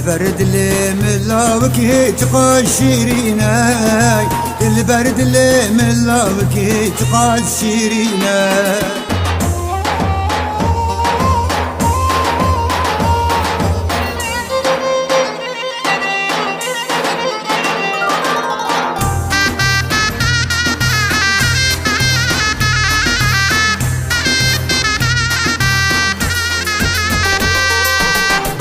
البرد اللي ملاوك تقشرينا، البرد اللي ملاوك تقشرينا.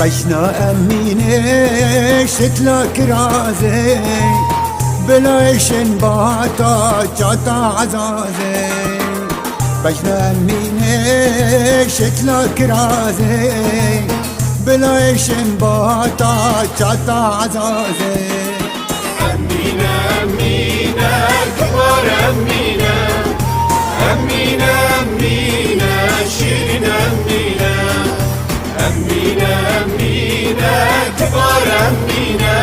قشنا أميني شتلك رازي بلاش باتا جاتا عزازي. قشنا أميني شتلك رازي بلاش باتا جاتا عزازي. أمينة أمينة كبار أمينة، أمينة أمينة شيرين أمينة، أمينة أمينة كبار أمينة،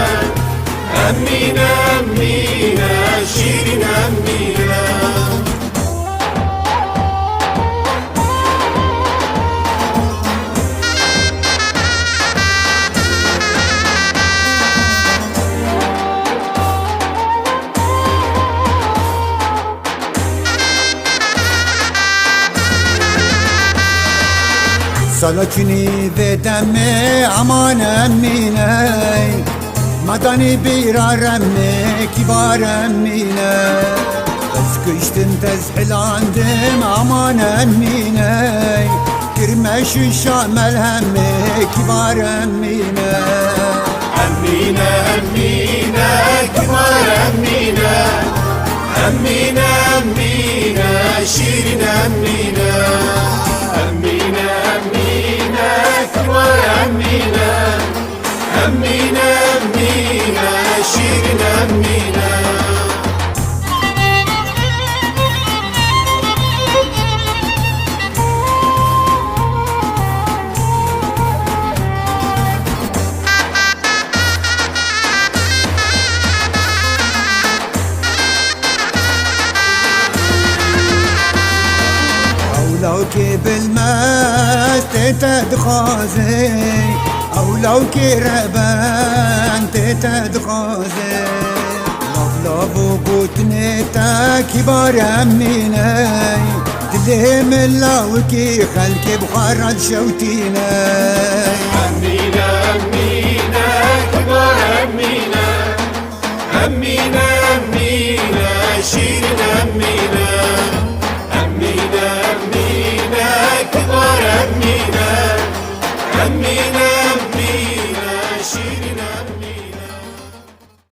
أمينة أمينة شيرين أمينة. صلتني بدمي عمان أميني مداني بيرا رمي كبار أميني. بس كشتن تزحل عندم عمان أميني كرمش الشامل همي كبار أميني. أمينة أمينة كبار أمينة، أمينة أمينة شيرين أمينة، أمينة أمينة كبار أمينة، أمينة أمينة شيرين أمينة. لو كي بالماس تتدخازي أو لو كي ربان تتدخازي. لافلافو قوتنيتا كبار أميني تلهم اللوكي خلكي بخرج شوتيني.